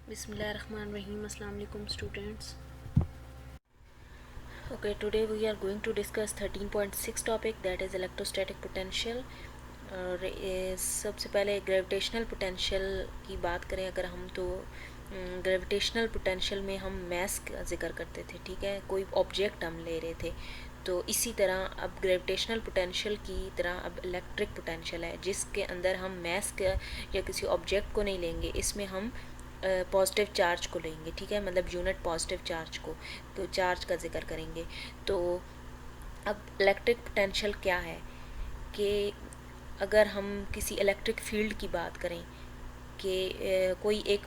Bismillahirrahmanirrahim. Assalamu alaikum students. Okay, today we are going to discuss 13.6 topic, that is electrostatic potential. और सबसे पहले gravitational potential की बात करें अगर हम तो ग्रेविटेशनल पोटेंशियल में हम मैस का जिक्र करते थे, ठीक है, कोई ऑब्जेक्ट हम ले रहे थे। तो इसी तरह अब ग्रेविटेशनल पोटेंशियल की तरह अब इलेक्ट्रिक पोटेंशियल है, जिसके अंदर हम मैस का या किसी ऑब्जेक्ट को नहीं लेंगे, इसमें हम पॉजिटिव चार्ज को लेंगे, ठीक है, मतलब यूनिट पॉजिटिव चार्ज को, तो चार्ज का जिक्र करेंगे। तो अब इलेक्ट्रिक पोटेंशियल क्या है कि अगर हम किसी इलेक्ट्रिक फील्ड की बात करें कि कोई एक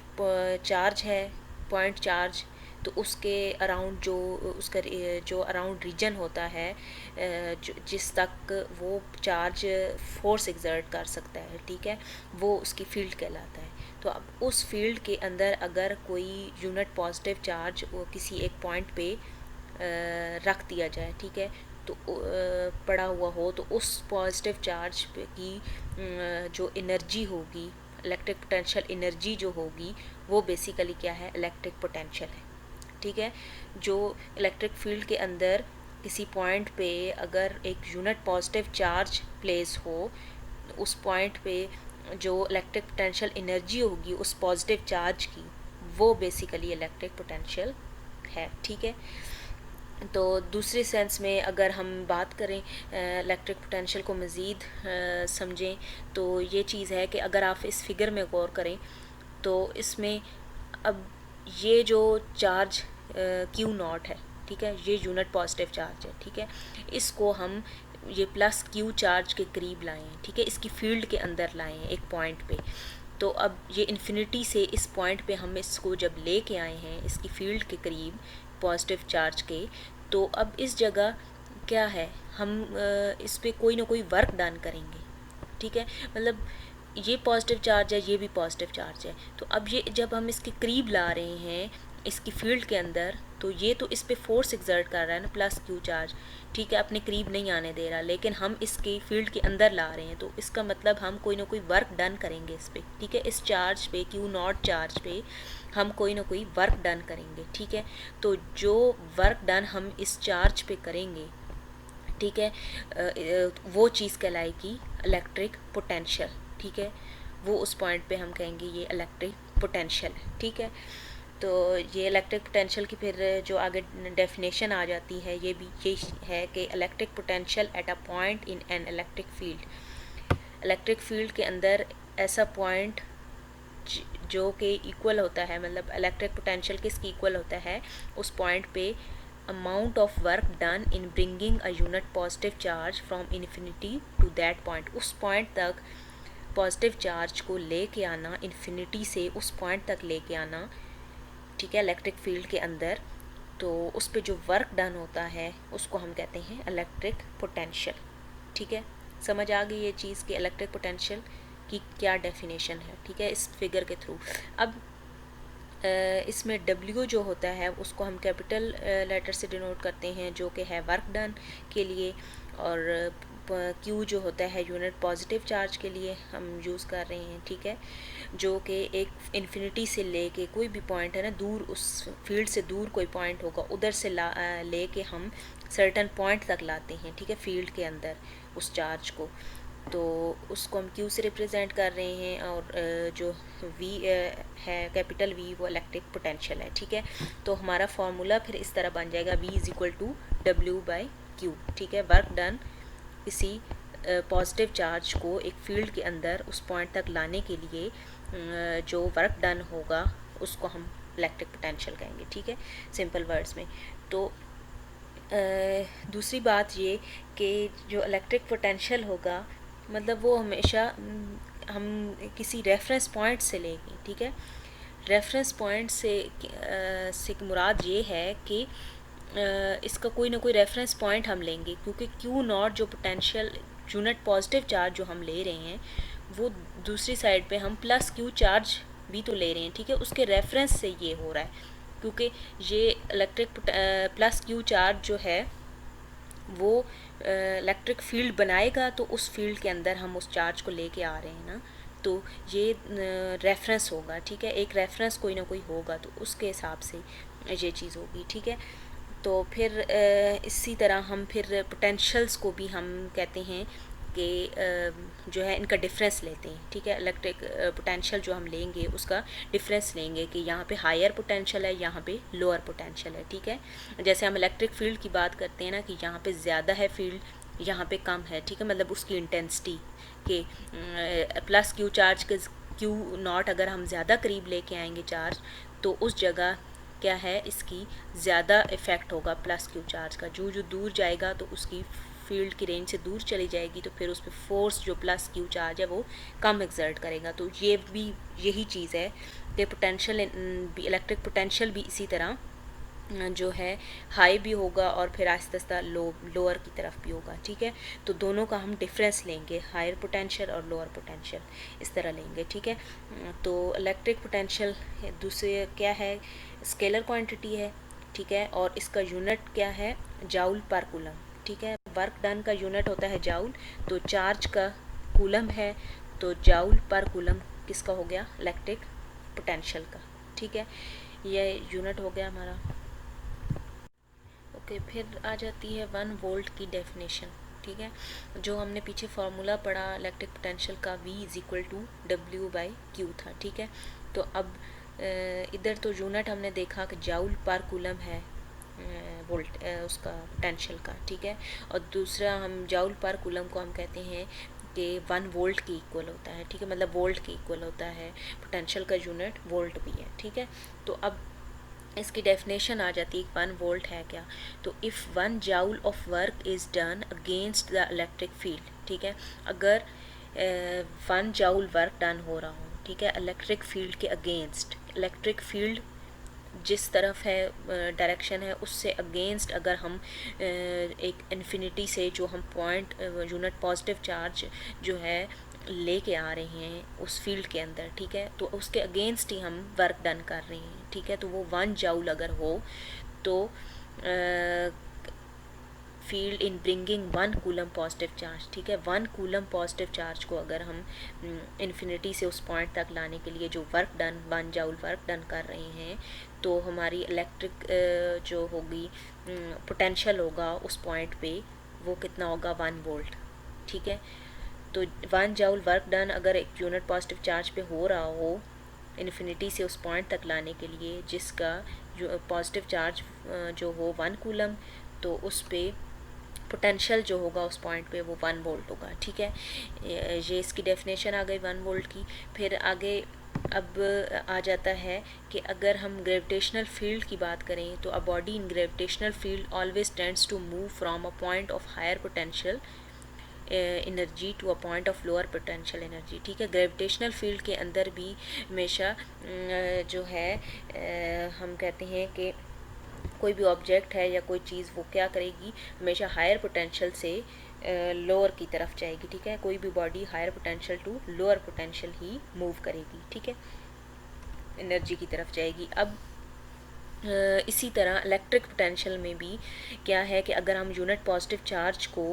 चार्ज है, पॉइंट चार्ज, तो उसके अराउंड उसका जो अराउंड रीजन होता है जिस तक वो चार्ज फोर्स एक्सर्ट कर सकता है, ठीक है, वो उसकी फील्ड कहलाता है। तो अब उस फील्ड के अंदर अगर कोई यूनिट पॉजिटिव चार्ज वो किसी एक पॉइंट पे रख दिया जाए, ठीक है, तो पड़ा हुआ हो, तो उस पॉजिटिव चार्ज की जो एनर्जी होगी, इलेक्ट्रिक पोटेंशियल एनर्जी जो होगी, वो बेसिकली क्या है, इलेक्ट्रिक पोटेंशियल है, ठीक है। जो इलेक्ट्रिक फील्ड के अंदर किसी पॉइंट पे अगर एक यूनिट पॉजिटिव चार्ज प्लेस हो, उस पॉइंट पे जो इलेक्ट्रिक पोटेंशियल एनर्जी होगी उस पॉजिटिव चार्ज की, वो बेसिकली इलेक्ट्रिक पोटेंशियल है, ठीक है। तो दूसरे सेंस में अगर हम बात करें इलेक्ट्रिक पोटेंशियल को मज़ीद समझें, तो ये चीज़ है कि अगर आप इस फिगर में गौर करें तो इसमें अब ये जो चार्ज क्यू नॉट है, ठीक है, ये यूनिट पॉजिटिव चार्ज है, ठीक है, इसको हम ये प्लस क्यू चार्ज के करीब लाए हैं, ठीक है, इसकी फील्ड के अंदर लाए हैं एक पॉइंट पे। तो अब ये इन्फिनिटी से इस पॉइंट पे हम इसको जब लेके आए हैं इसकी फील्ड के करीब पॉजिटिव चार्ज के, तो अब इस जगह क्या है, हम इस पर कोई ना कोई वर्क डन करेंगे, ठीक है, मतलब ये पॉजिटिव चार्ज है, ये भी पॉजिटिव चार्ज है, तो अब ये जब हम इसके करीब ला रहे हैं इसकी फील्ड के अंदर, तो ये तो इस पर फोर्स एक्सर्ट कर रहा है ना, प्लस क्यू चार्ज, ठीक है, अपने करीब नहीं आने दे रहा, लेकिन हम इसके फील्ड के अंदर ला रहे हैं, तो इसका मतलब हम कोई ना कोई वर्क डन करेंगे इस पर, ठीक है, इस चार्ज पे, क्यू नॉट चार्ज पे हम कोई ना कोई वर्क डन करेंगे, ठीक है। तो जो वर्क डन हम इस चार्ज पे करेंगे, ठीक है, वो चीज़ कहलाएगी इलेक्ट्रिक पोटेंशियल, ठीक है, वो उस पॉइंट पे हम कहेंगे ये इलेक्ट्रिक पोटेंशियल है, ठीक है। तो ये इलेक्ट्रिक पोटेंशियल की फिर जो आगे डेफिनेशन आ जाती है ये भी ये है कि electric potential at a point in an electric field, electric field के अंदर ऐसा पॉइंट जो कि इक्वल होता है, मतलब इलेक्ट्रिक पोटेंशियल किसकी इक्वल होता है, उस पॉइंट पे amount of work done in bringing a unit positive charge from infinity to that point, उस पॉइंट तक पॉजिटिव चार्ज को लेके आना, इन्फिनिटी से उस पॉइंट तक लेके आना, ठीक है, इलेक्ट्रिक फील्ड के अंदर, तो उस पर जो वर्क डन होता है उसको हम कहते हैं इलेक्ट्रिक पोटेंशियल, ठीक है। समझ आ गई ये चीज़ कि इलेक्ट्रिक पोटेंशियल की क्या डेफिनेशन है, ठीक है, इस फिगर के थ्रू। अब इसमें W जो होता है उसको हम कैपिटल लेटर से डिनोट करते हैं, जो कि है वर्क डन के लिए, और Q जो होता है यूनिट पॉजिटिव चार्ज के लिए हम यूज़ कर रहे हैं, ठीक है, जो कि एक इन्फिनिटी से लेके कोई भी पॉइंट है ना, दूर उस फील्ड से दूर कोई पॉइंट होगा उधर से लेके हम सर्टन पॉइंट तक लाते हैं, ठीक है, फील्ड के अंदर उस चार्ज को, तो उसको हम Q से रिप्रेजेंट कर रहे हैं, और जो V है कैपिटल V वो इलेक्ट्रिक पोटेंशियल है, ठीक है। तो हमारा फार्मूला फिर इस तरह बन जाएगा V is equal to W/Q, ठीक है, वर्क डन किसी पॉजिटिव चार्ज को एक फील्ड के अंदर उस पॉइंट तक लाने के लिए जो वर्क डन होगा उसको हम इलेक्ट्रिक पोटेंशियल कहेंगे, ठीक है, सिंपल वर्ड्स में। तो दूसरी बात ये कि जो इलेक्ट्रिक पोटेंशियल होगा, मतलब वो हमेशा हम किसी रेफरेंस पॉइंट से लेंगे, ठीक है, रेफरेंस पॉइंट से मुराद ये है कि इसका कोई ना कोई रेफरेंस पॉइंट हम लेंगे, क्योंकि क्यू नॉट जो पोटेंशियल यूनिट पॉजिटिव चार्ज जो हम ले रहे हैं वो दूसरी साइड पे हम प्लस क्यू चार्ज भी तो ले रहे हैं, ठीक है, उसके रेफरेंस से ये हो रहा है, क्योंकि ये इलेक्ट्रिक प्लस क्यू चार्ज जो है वो इलेक्ट्रिक फील्ड बनाएगा, तो उस फील्ड के अंदर हम उस चार्ज को लेके आ रहे हैं ना, तो ये रेफरेंस होगा, ठीक है, एक रेफरेंस कोई ना कोई होगा, तो उसके हिसाब से ये चीज़ होगी, ठीक है। तो फिर इसी तरह हम फिर पोटेंशियल्स को भी हम कहते हैं कि जो है इनका डिफरेंस लेते हैं, ठीक है। इलेक्ट्रिक पोटेंशियल जो हम लेंगे उसका डिफरेंस लेंगे कि यहाँ पे हायर पोटेंशियल है, यहाँ पे लोअर पोटेंशियल है, ठीक है। जैसे हम इलेक्ट्रिक फील्ड की बात करते हैं ना कि यहाँ पे ज़्यादा है फील्ड, यहाँ पे कम है, ठीक है, मतलब उसकी इंटेंसिटी के प्लस क्यू चार्ज के क्यू नॉट अगर हम ज़्यादा करीब लेके आएंगे चार्ज, तो उस जगह क्या है इसकी ज़्यादा इफ़ेक्ट होगा प्लस क्यू चार्ज का। जो जो दूर जाएगा तो उसकी फील्ड की रेंज से दूर चली जाएगी, तो फिर उस पर फोर्स जो प्लस क्यू चार्ज है वो कम एक्सर्ट करेगा। तो ये भी यही चीज़ है कि पोटेंशियल इलेक्ट्रिक पोटेंशियल भी इसी तरह जो है हाई भी होगा और फिर आहिस्ता आहिस्ता लोअर की तरफ भी होगा, ठीक है। तो दोनों का हम डिफरेंस लेंगे, हायर पोटेंशियल और लोअर पोटेंशियल, इस तरह लेंगे, ठीक है। तो इलेक्ट्रिक पोटेंशियल दूसरे क्या है, स्केलर क्वांटिटी है, ठीक है, और इसका यूनिट क्या है, जाउल पर कूलम, ठीक है। वर्क डन का यूनिट होता है जाउल, तो चार्ज का कूलम है, तो जाउल पर कूलम किसका हो गया, इलेक्ट्रिक पोटेंशियल का, ठीक है। ये यूनिट हो गया हमारा। ओके, फिर आ जाती है 1 वोल्ट की डेफिनेशन, ठीक है। जो हमने पीछे फार्मूला पढ़ा इलेक्ट्रिक पोटेंशियल का, V is equal to W/Q था, ठीक है। तो अब इधर तो यूनिट हमने देखा कि जाउल पर कूलम है वोल्ट उसका पोटेंशियल का, ठीक है। और दूसरा हम जाउल पर कूलम को हम कहते हैं कि 1 वोल्ट के इक्वल होता है, ठीक है, मतलब वोल्ट के इक्वल होता है, पोटेंशियल का यूनिट वोल्ट भी है, ठीक है। तो अब इसकी डेफिनेशन आ जाती है 1 वोल्ट है क्या, तो if 1 joule of work is done against the electric field, ठीक है। अगर 1 जाउल वर्क डन हो रहा हो, ठीक है, इलेक्ट्रिक फील्ड के अगेंस्ट, इलेक्ट्रिक फील्ड जिस तरफ है डायरेक्शन है उससे अगेंस्ट अगर हम एक इन्फिनिटी से जो हम पॉइंट यूनिट पॉजिटिव चार्ज जो है लेके आ रहे हैं उस फील्ड के अंदर, ठीक है, तो उसके अगेंस्ट ही हम वर्क डन कर रहे हैं, ठीक है। तो वो 1 जाउल अगर हो तो field in bringing 1 coulomb positive charge, ठीक है, 1 कूलम पॉजिटिव चार्ज को अगर हम इन्फिनिटी से उस पॉइंट तक लाने के लिए जो work done 1 joule work done कर रहे हैं, तो हमारी इलेक्ट्रिक जो होगी पोटेंशियल होगा उस पॉइंट पे वो कितना होगा, 1 वोल्ट, ठीक है। तो 1 जाउल वर्क डन अगर एक यूनिट पॉजिटिव चार्ज पे हो रहा हो इन्फिनिटी से उस पॉइंट तक लाने के लिए जिसका पॉजिटिव चार्ज जो हो 1 कूलम, तो उस पे पोटेंशियल जो होगा उस पॉइंट पे वो 1 वोल्ट होगा, ठीक है। ये इसकी डेफिनेशन आ गई 1 वोल्ट की। फिर आगे अब आ जाता है कि अगर हम ग्रेविटेशनल फील्ड की बात करें तो a body in gravitational field always tends to move from a point of higher potential energy to a point of lower potential energy, ठीक है। ग्रेविटेशनल फील्ड के अंदर भी हमेशा जो है हम कहते हैं कि कोई भी ऑब्जेक्ट है या कोई चीज़ वो क्या करेगी, हमेशा हायर पोटेंशियल से लोअर की तरफ जाएगी, ठीक है। कोई भी body higher potential to lower potential ही मूव करेगी, ठीक है, एनर्जी की तरफ जाएगी। अब इसी तरह इलेक्ट्रिक पोटेंशियल में भी क्या है कि अगर हम यूनिट पॉजिटिव चार्ज को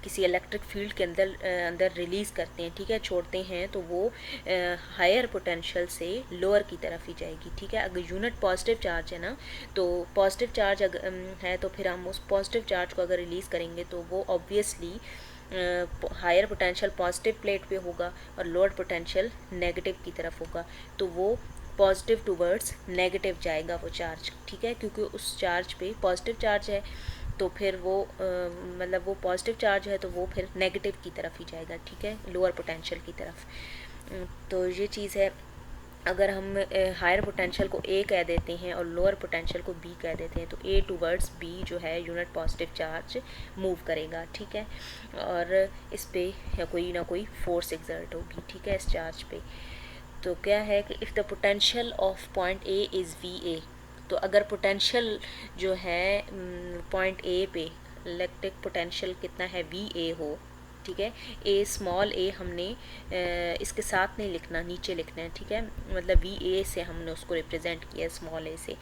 किसी इलेक्ट्रिक फील्ड के अंदर रिलीज़ करते हैं, ठीक है, छोड़ते हैं, तो वो हायर पोटेंशियल से लोअर की तरफ ही जाएगी, ठीक है। अगर यूनिट पॉजिटिव चार्ज है ना, तो पॉजिटिव चार्ज है तो फिर हम उस पॉजिटिव चार्ज को अगर रिलीज़ करेंगे तो वो obviously higher potential positive plate पे होगा और लोअर पोटेंशियल नेगेटिव की तरफ होगा, तो वो पॉजिटिव टूवर्ड्स नेगेटिव जाएगा वो चार्ज, ठीक है, क्योंकि उस चार्ज पे पॉजिटिव चार्ज है, तो फिर वो मतलब वो पॉजिटिव चार्ज है तो वो फिर नेगेटिव की तरफ ही जाएगा, ठीक है, लोअर पोटेंशियल की तरफ। तो ये चीज़ है। अगर हम हायर पोटेंशियल को A कह देते हैं और लोअर पोटेंशियल को B कह देते हैं, तो A टूवर्ड्स B जो है यूनिट पॉजिटिव चार्ज मूव करेगा, ठीक है, और इस पे कोई ना कोई फोर्स एक्सर्ट होगी, ठीक है, इस चार्ज पे। तो क्या है कि if the potential of point A is VA, तो अगर पोटेंशियल जो है पॉइंट A पे इलेक्ट्रिक पोटेंशियल कितना है VA हो, ठीक है, A स्मॉल a हमने इसके साथ नहीं लिखना, नीचे लिखना है, ठीक है, मतलब VA से हमने उसको रिप्रेजेंट किया, स्मॉल a से,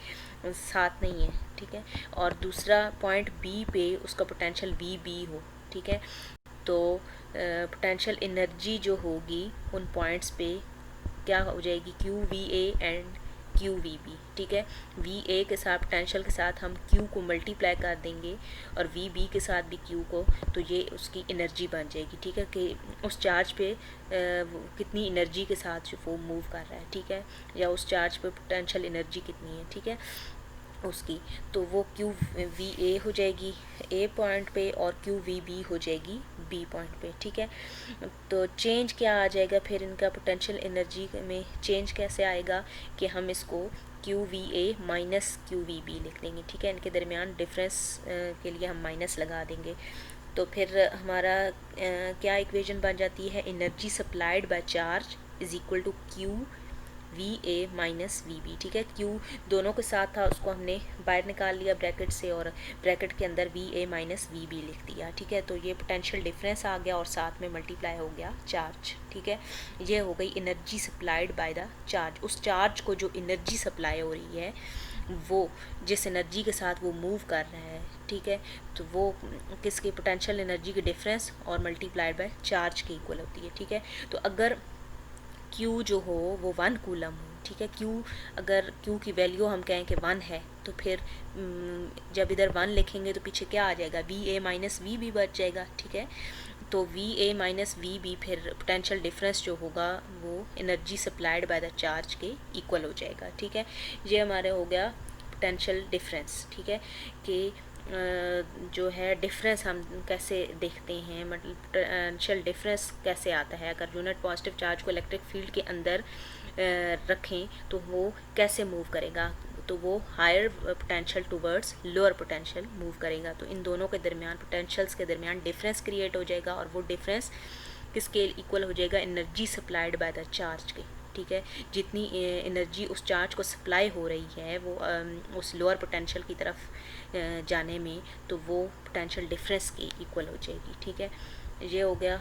साथ नहीं है, ठीक है। और दूसरा पॉइंट B पे उसका पोटेंशियल VB हो, ठीक है, तो पोटेंशियल एनर्जी जो होगी उन पॉइंट्स पे क्या हो जाएगी, Q V A and Q V B, ठीक है। वी ए के साथ पोटेंशियल के साथ हम क्यू को मल्टीप्लाई कर देंगे और वी बी के साथ भी क्यू को, तो ये उसकी एनर्जी बन जाएगी, ठीक है, कि उस चार्ज पे कितनी एनर्जी के साथ वो मूव कर रहा है, ठीक है, या उस चार्ज पे पोटेंशियल एनर्जी कितनी है, ठीक है, उसकी। तो वो क्यू वी ए हो जाएगी ए पॉइंट पे और क्यू वी बी हो जाएगी बी पॉइंट पे, ठीक है। तो चेंज क्या आ जाएगा फिर इनका पोटेंशियल एनर्जी में चेंज कैसे आएगा कि हम इसको Q V A minus Q V B लिख देंगे, ठीक है, इनके दरमियान डिफरेंस के लिए हम माइनस लगा देंगे। तो फिर हमारा क्या इक्वेशन बन जाती है, energy supplied by charge is equal to Q V A minus V B, ठीक है। क्यू दोनों के साथ था, उसको हमने बाहर निकाल लिया ब्रैकेट से और ब्रैकेट के अंदर V A minus V B लिख दिया, ठीक है। तो ये पोटेंशियल डिफरेंस आ गया और साथ में मल्टीप्लाई हो गया चार्ज, ठीक है। ये हो गई energy supplied by the charge. उस चार्ज को जो एनर्जी सप्लाई हो रही है वो जिस एनर्जी के साथ वो मूव कर रहा है, ठीक है, तो वो किसके पोटेंशियल एनर्जी के डिफरेंस और मल्टीप्लाइड बाय चार्ज के इक्वल होती है, ठीक है। तो अगर Q जो हो वो 1 कूलम हो, ठीक है, Q अगर Q की वैल्यू हम कहें कि 1 है तो फिर जब इधर 1 लिखेंगे तो पीछे क्या आ जाएगा, V A minus V B बच जाएगा, ठीक है। तो V A minus V B फिर पोटेंशियल डिफरेंस जो होगा वो energy supplied by the charge के इक्वल हो जाएगा, ठीक है। ये हमारे हो गया पोटेंशियल डिफरेंस, ठीक है, कि जो है डिफरेंस हम कैसे देखते हैं, मतलब पोटेंशियल डिफरेंस कैसे आता है अगर यूनिट पॉजिटिव चार्ज को इलेक्ट्रिक फील्ड के अंदर रखें तो वो कैसे मूव करेगा, तो वो higher potential towards lower potential move करेगा। तो इन दोनों के दरमियान पोटेंशियल्स के दरमियान डिफरेंस क्रिएट हो जाएगा और वो डिफरेंस किसके इक्वल हो जाएगा, energy supplied by the charge के, ठीक है। जितनी एनर्जी उस चार्ज को सप्लाई हो रही है वो उस लोअर पोटेंशियल की तरफ जाने में, तो वो पोटेंशियल डिफरेंस के इक्वल हो जाएगी, ठीक है। ये हो गया